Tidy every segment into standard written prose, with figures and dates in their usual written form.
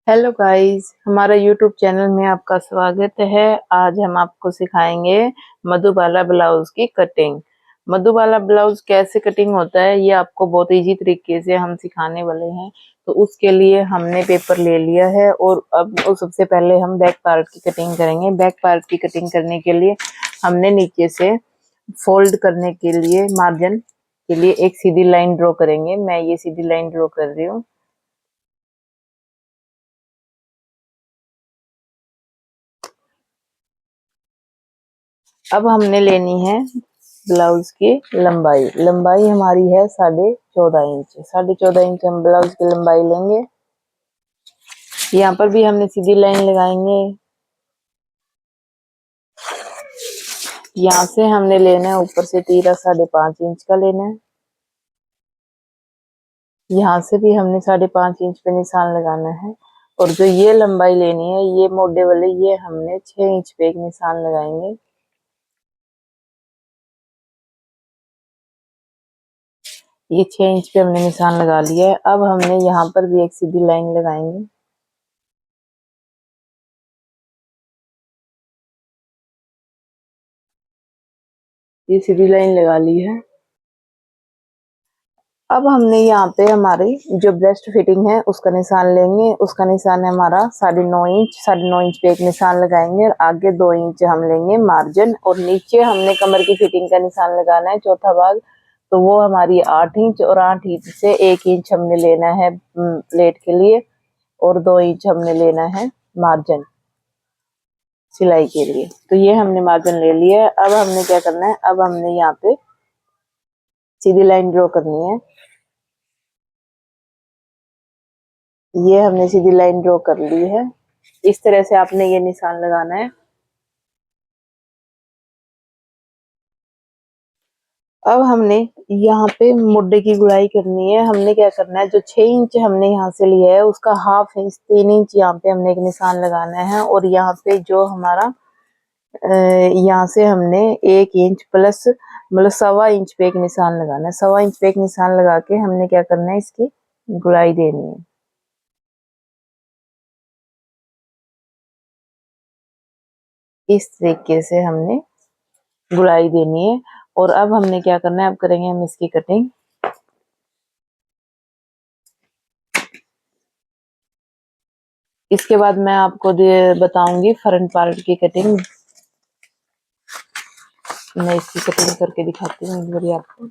Hello guys, हमारा YouTube channel में आपका स्वागत है। आज हम आपको सिखाएंगे मधुबाला ब्लाउज की कटिंग। मधुबाला ब्लाउज कैसे कटिंग होता है ये आपको बहुत इजी तरीके से हम सिखाने वाले हैं। तो उसके लिए हमने पेपर ले लिया है और अब सबसे पहले हम बैक पार्ट की कटिंग करेंगे। बैक पार्ट की कटिंग करने के लिए हमने नीचे से फोल्ड करने के लिए मार्जिन के लिए एक सीधी लाइन ड्रॉ करेंगे। मैं ये सीधी लाइन ड्रॉ कर रही हूँ। अब हमने लेनी है ब्लाउज की लंबाई। लंबाई हमारी है 14.5 इंच। 14.5 इंच हम ब्लाउज की लंबाई लेंगे। यहाँ पर भी हमने सीधी लाइन लगाएंगे। यहाँ से हमने लेना है ऊपर से तीरा 5.5 इंच का लेना है। यहाँ से भी हमने 5.5 इंच पे निशान लगाना है। और जो ये लंबाई लेनी है ये मोटे वाले ये हमने 6 इंच पे एक निशान लगाएंगे। ये 6 इंच पे हमने निशान लगा लिया है। अब हमने यहाँ पर भी एक सीधी लाइन लगाएंगे। ये सीधी लाइन लगा ली है। अब हमने यहाँ पे हमारी जो ब्रेस्ट फिटिंग है उसका निशान लेंगे। उसका निशान है हमारा 9.5 इंच। 9.5 इंच पे एक निशान लगाएंगे और आगे 2 इंच हम लेंगे मार्जिन। और नीचे हमने कमर की फिटिंग का निशान लगाना है चौथा भाग। तो वो हमारी 8 इंच और 8 इंच से 1 इंच हमने लेना है प्लेट के लिए। और 2 इंच हमने लेना है मार्जिन सिलाई के लिए। तो ये हमने मार्जिन ले लिया है। अब हमने क्या करना है, अब हमने यहाँ पे सीधी लाइन ड्रॉ करनी है। ये हमने सीधी लाइन ड्रॉ कर ली है। इस तरह से आपने ये निशान लगाना है। अब हमने यहाँ पे मुड्डे की गुड़ाई करनी है। हमने क्या करना है, जो 6 इंच हमने यहाँ से लिया है उसका हाफ इंच 3 इंच यहाँ पे हमने एक निशान लगाना है। और यहाँ पे जो हमारा यहाँ से हमने 1 इंच प्लस मतलब 1.25 इंच पे एक निशान लगाना है। 1.25 इंच पे एक निशान लगा के हमने क्या करना है, इसकी गुड़ाई देनी है। इस तरीके से हमने गुड़ाई देनी है। और अब हमने क्या करना है, अब करेंगे हम इसकी कटिंग। इसके बाद मैं आपको बताऊंगी फ्रंट पार्ट की कटिंग। मैं इसकी कटिंग करके दिखाती हूँ एक बार आपको।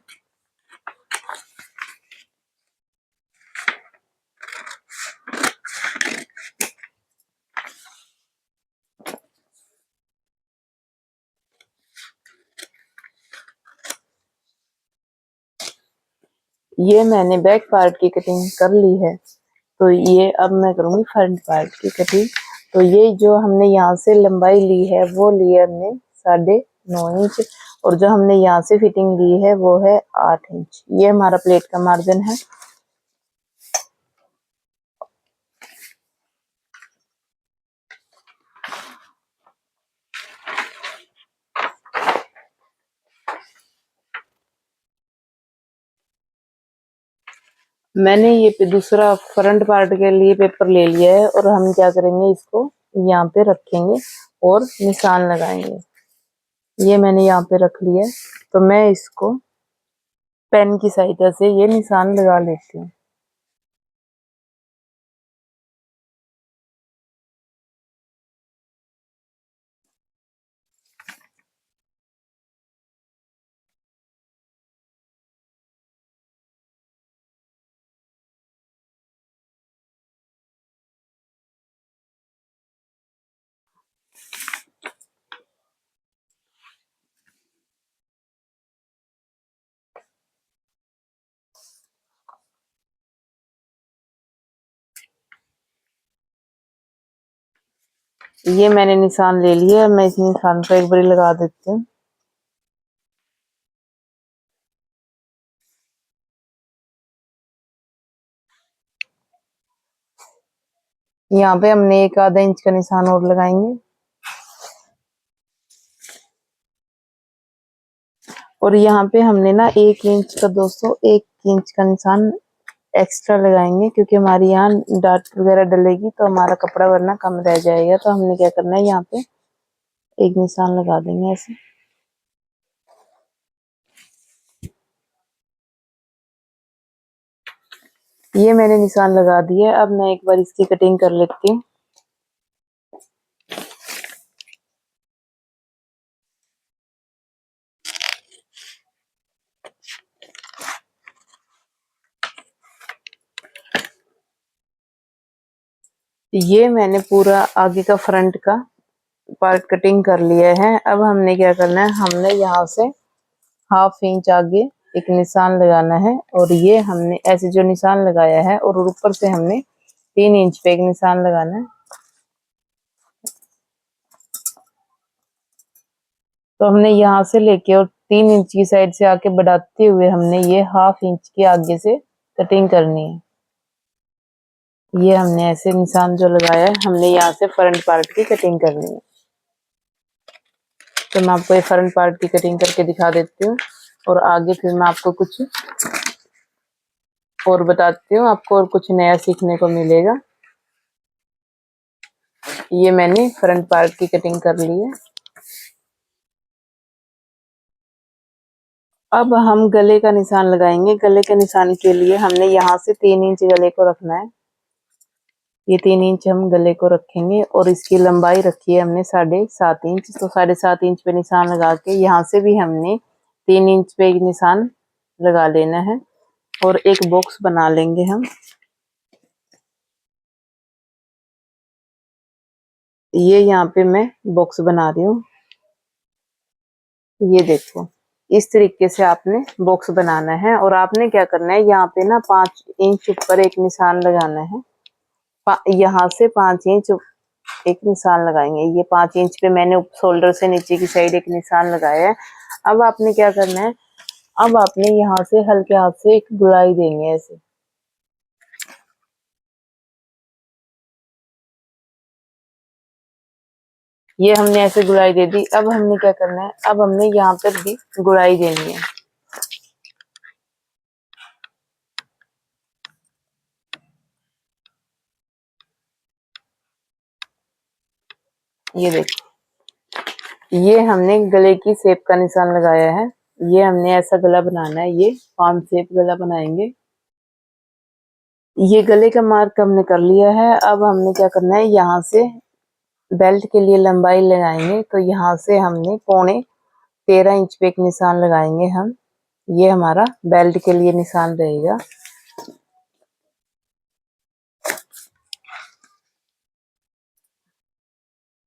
ये मैंने बैक पार्ट की कटिंग कर ली है। तो ये अब मैं करूंगी फ्रंट पार्ट की कटिंग। तो ये जो हमने यहाँ से लंबाई ली है वो ली है हमने 9.5 इंच। और जो हमने यहाँ से फिटिंग ली है वो है 8 इंच। ये हमारा प्लेट का मार्जिन है। मैंने ये पे दूसरा फ्रंट पार्ट के लिए पेपर ले लिया है। और हम क्या करेंगे, इसको यहाँ पे रखेंगे और निशान लगाएंगे। ये मैंने यहाँ पे रख लिया है। तो मैं इसको पेन की सहायता से ये निशान लगा लेती हूँ। ये मैंने निशान ले लिया है। मैं इस निशान को एक बार लगा देती हूँ। यहाँ पे हमने 1/2 इंच का निशान और लगाएंगे। और यहाँ पे हमने ना 1 इंच का 1 इंच का निशान एक्स्ट्रा लगाएंगे, क्योंकि हमारी यहाँ डाट वगैरह डलेगी तो हमारा कपड़ा वरना कम रह जाएगा। तो हमने क्या करना है, यहाँ पे एक निशान लगा देंगे ऐसे। ये मैंने निशान लगा दिया। अब मैं एक बार इसकी कटिंग कर लेती हूँ। ये मैंने पूरा आगे का फ्रंट का पार्ट कटिंग कर लिया है। अब हमने क्या करना है, हमने यहाँ से 1/2 इंच आगे एक निशान लगाना है, और ये हमने ऐसे जो निशान लगाया है और ऊपर से हमने 3 इंच पे एक निशान लगाना है। तो हमने यहाँ से लेके और 3 इंच की साइड से आके बढ़ाते हुए हमने ये 1/2 इंच के आगे से कटिंग करनी है। ये हमने ऐसे निशान जो लगाया है, हमने यहाँ से फ्रंट पार्ट की कटिंग करनी है। तो मैं आपको ये फ्रंट पार्ट की कटिंग करके दिखा देती हूँ, और आगे फिर मैं आपको कुछ और बताती हूँ, आपको और कुछ नया सीखने को मिलेगा। ये मैंने फ्रंट पार्ट की कटिंग कर ली है। अब हम गले का निशान लगाएंगे। गले के निशान के लिए हमने यहाँ से 3 इंच गले को रखना है। ये 3 इंच हम गले को रखेंगे, और इसकी लंबाई रखी है हमने 7.5 इंच। तो 7.5 इंच पे निशान लगा के यहाँ से भी हमने 3 इंच पे एक निशान लगा लेना है, और एक बॉक्स बना लेंगे हम। ये यहाँ पे मैं बॉक्स बना रही हूँ। ये देखो, इस तरीके से आपने बॉक्स बनाना है, और आपने क्या करना है, यहाँ पे ना 5 इंच ऊपर एक निशान लगाना है। यहाँ से 5 इंच एक निशान लगाएंगे। ये 5 इंच पे मैंने शोल्डर से नीचे की साइड एक निशान लगाया है। अब आपने क्या करना है, अब आपने यहाँ से हल्के हाथ से एक गुलाई देंगे ऐसे। ये हमने ऐसे गुलाई दे दी। अब हमने क्या करना है, अब हमने यहाँ पर भी गुलाई देनी है। ये देखो, ये हमने गले की शेप का निशान लगाया है। ये हमने ऐसा गला बनाना है, ये पाम शेप गला बनाएंगे। ये गले का मार्क हमने कर लिया है। अब हमने क्या करना है, यहाँ से बेल्ट के लिए लंबाई लगाएंगे। तो यहाँ से हमने 13.5 इंच पे एक निशान लगाएंगे हम। ये हमारा बेल्ट के लिए निशान रहेगा।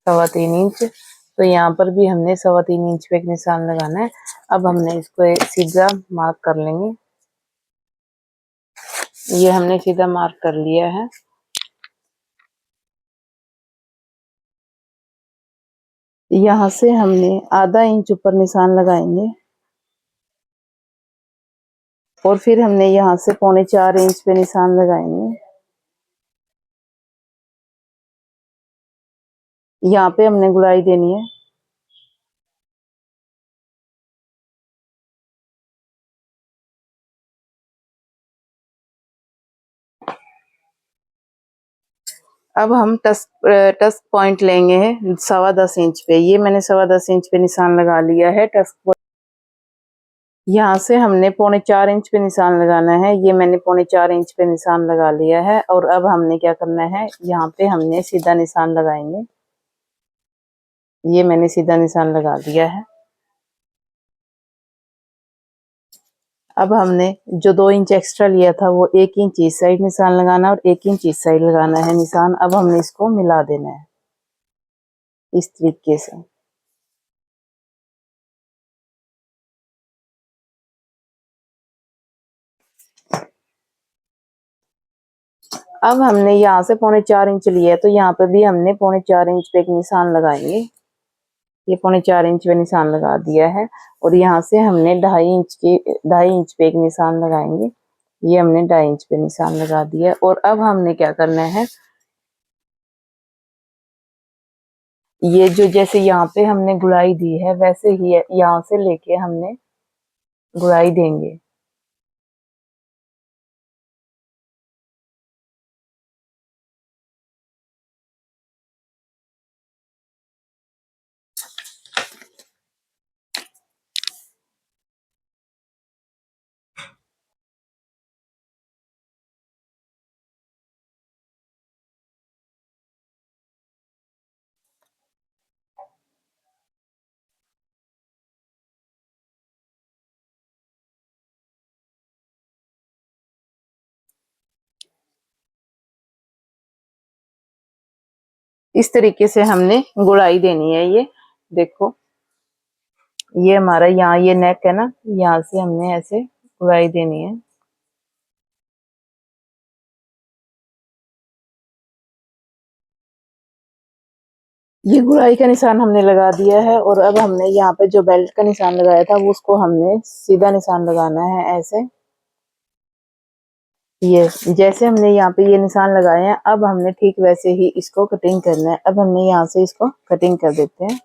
3.25 इंच। तो यहाँ पर भी हमने 3.25 इंच पे एक निशान लगाना है। अब हमने इसको एक सीधा मार्क कर लेंगे। ये हमने सीधा मार्क कर लिया है। यहाँ से हमने आधा इंच ऊपर निशान लगाएंगे, और फिर हमने यहाँ से 4.25 इंच पे निशान लगाएंगे। यहाँ पे हमने गुड़ाई देनी है। अब हम टस्क पॉइंट लेंगे 10.25 इंच पे। ये मैंने 10.25 इंच पे निशान लगा लिया है टस्क पॉइंट। यहाँ से हमने 4.25 इंच पे निशान लगाना है। ये मैंने 4.25 इंच पे निशान लगा लिया है, और अब हमने क्या करना है, यहाँ पे हमने सीधा निशान लगाएंगे। ये मैंने सीधा निशान लगा दिया है। अब हमने जो 2 इंच एक्स्ट्रा लिया था, वो 1 इंच इस साइड निशान लगाना और 1 इंच इस साइड लगाना है निशान। अब हमने इसको मिला देना है इस तरीके से। अब हमने यहाँ से 4.25 इंच लिया है, तो यहाँ पे भी हमने 4.25 इंच पे एक निशान लगाएंगे। ये 4.25 इंच पे निशान लगा दिया है, और यहाँ से हमने 2.5 इंच पे एक निशान लगाएंगे। ये हमने 2.5 इंच पे निशान लगा दिया। और अब हमने क्या करना है, ये जो जैसे यहाँ पे हमने गुड़ाई दी है, वैसे ही यहाँ से लेके हमने गुड़ाई देंगे। इस तरीके से हमने गुड़ाई देनी है। ये देखो, ये हमारा यहाँ ये नेक है ना, यहाँ से हमने ऐसे गुड़ाई देनी है। ये गुड़ाई का निशान हमने लगा दिया है और अब हमने यहाँ पे जो बेल्ट का निशान लगाया था वो उसको हमने सीधा निशान लगाना है ऐसे। ये जैसे हमने यहाँ पे ये निशान लगाए हैं, अब हमने ठीक वैसे ही इसको कटिंग करना है। अब हमने यहाँ से इसको कटिंग कर देते हैं।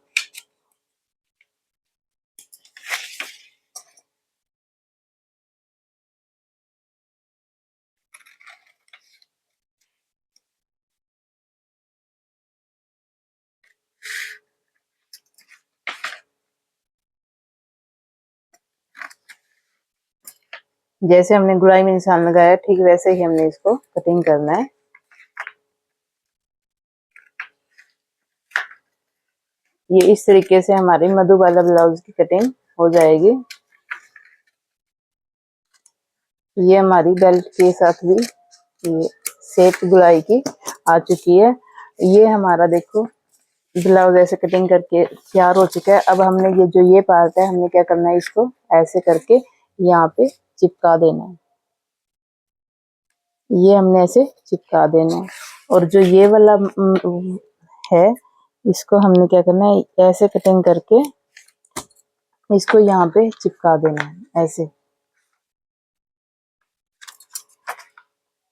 जैसे हमने गुड़ाई में निशान लगाया ठीक वैसे ही हमने इसको कटिंग करना है। ये इस तरीके से हमारी मधुबाला ब्लाउज की कटिंग हो जाएगी। ये हमारी बेल्ट के साथ भी ये सेट गुड़ाई की आ चुकी है। ये हमारा देखो ब्लाउज ऐसे कटिंग करके तैयार हो चुका है। अब हमने ये जो ये पार्ट है हमने क्या करना है, इसको ऐसे करके यहाँ पे चिपका देना है। ये हमने ऐसे चिपका देना है और जो ये वाला है इसको हमने क्या करना है, ऐसे कटिंग करके इसको यहाँ पे चिपका देना है ऐसे।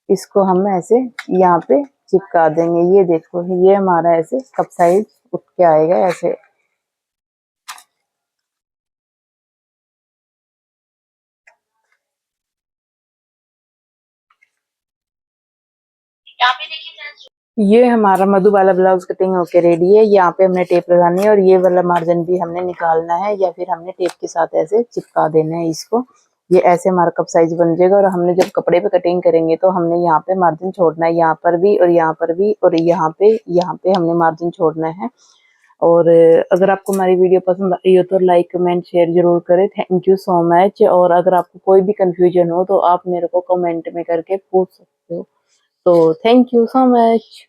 इसको हम ऐसे यहाँ पे चिपका देंगे। ये देखो, ये हमारा ऐसे कप साइज उठ के आएगा ऐसे। ये हमारा मधुबाला ब्लाउज कटिंग होके रेडी है। यहाँ पे हमने टेप लगानी है और ये वाला मार्जिन भी हमने निकालना है या फिर हमने टेप के साथ ऐसे चिपका देना है इसको। ये ऐसे हमारा कप साइज बन जाएगा और हमने जब कपड़े पे कटिंग करेंगे तो हमने यहाँ पे मार्जिन छोड़ना है, यहाँ पर भी और यहाँ पर भी और यहाँ पे हमने मार्जिन छोड़ना है। और अगर आपको हमारी वीडियो पसंद आई हो तो लाइक कमेंट शेयर जरूर करें। Thank you so much. और अगर आपको कोई भी कंफ्यूजन हो तो आप मेरे को कमेंट में करके पूछ सकते हो। तो थैंक यू सो मच।